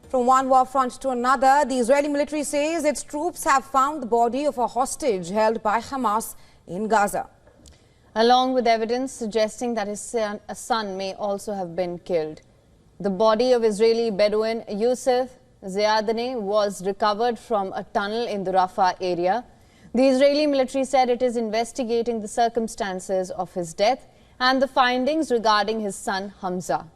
From one war front to another, the Israeli military says its troops have found the body of a hostage held by Hamas in Gaza, along with evidence suggesting that his son may also have been killed. The body of Israeli Bedouin Youssef Ziyadne was recovered from a tunnel in the Rafah area. The Israeli military said it is investigating the circumstances of his death and the findings regarding his son Hamza.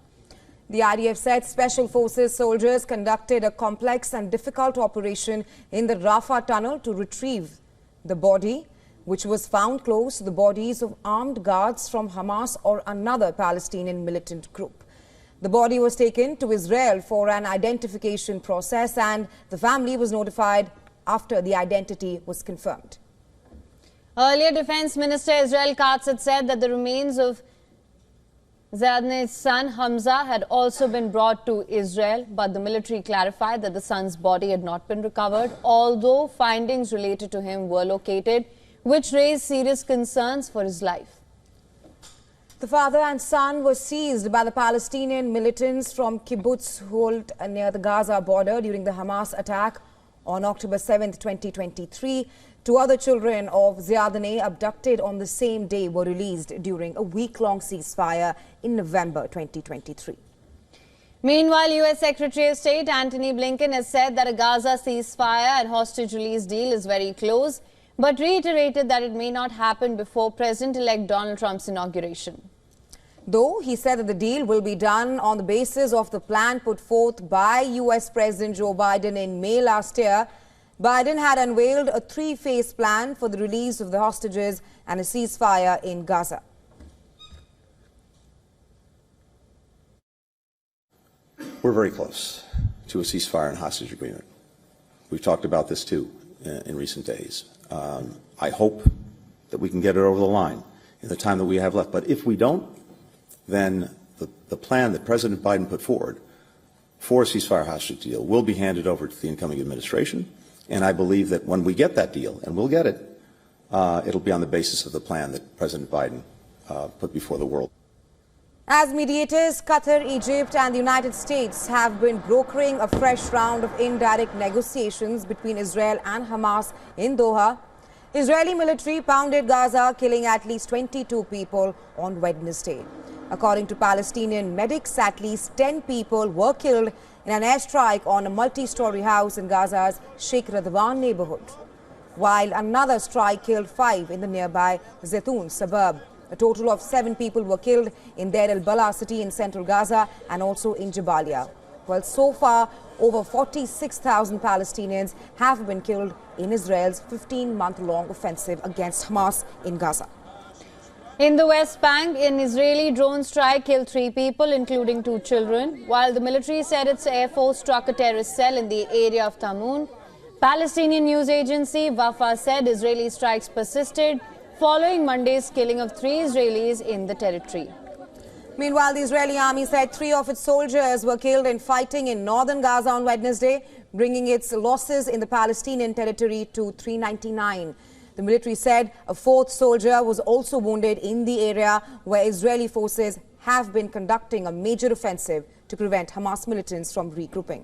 The IDF said Special Forces soldiers conducted a complex and difficult operation in the Rafah tunnel to retrieve the body, which was found close to the bodies of armed guards from Hamas or another Palestinian militant group. The body was taken to Israel for an identification process, and the family was notified after the identity was confirmed. Earlier, Defense Minister Israel Katz had said that the remains of Ziyadne's son Hamza had also been brought to Israel, but the military clarified that the son's body had not been recovered, although findings related to him were located, which raised serious concerns for his life. The father and son were seized by the Palestinian militants from Kibbutz Holt near the Gaza border during the Hamas attack on October 7, 2023. Two other children of Ziyadne, abducted on the same day, were released during a week-long ceasefire in November 2023. Meanwhile, U.S. Secretary of State Antony Blinken has said that a Gaza ceasefire and hostage release deal is very close, but reiterated that it may not happen before President-elect Donald Trump's inauguration. Though he said that the deal will be done on the basis of the plan put forth by U.S. President Joe Biden in May last year, Biden had unveiled a three-phase plan for the release of the hostages and a ceasefire in Gaza. We're very close to a ceasefire and hostage agreement. We've talked about this too in recent days. I hope that we can get it over the line in the time that we have left. But if we don't, then the plan that President Biden put forward for a ceasefire hostage deal will be handed over to the incoming administration. And I believe that when we get that deal, and we'll get it, it'll be on the basis of the plan that President Biden put before the world. As mediators, Qatar, Egypt and the United States have been brokering a fresh round of indirect negotiations between Israel and Hamas in Doha. Israeli military pounded Gaza, killing at least 22 people on Wednesday. According to Palestinian medics, at least 10 people were killed in an airstrike on a multi-story house in Gaza's Sheikh Radwan neighborhood, while another strike killed 5 in the nearby Zeytoun suburb. A total of 7 people were killed in Deir el-Balah city in central Gaza and also in Jabalia. Well, so far, over 46,000 Palestinians have been killed in Israel's 15-month-long offensive against Hamas in Gaza. In the West Bank, an Israeli drone strike killed 3 people, including 2 children, while the military said its air force struck a terrorist cell in the area of Tamun. Palestinian news agency Wafa said Israeli strikes persisted following Monday's killing of 3 Israelis in the territory. Meanwhile, the Israeli army said 3 of its soldiers were killed in fighting in northern Gaza on Wednesday, bringing its losses in the Palestinian territory to 399. The military said a 4th soldier was also wounded in the area where Israeli forces have been conducting a major offensive to prevent Hamas militants from regrouping.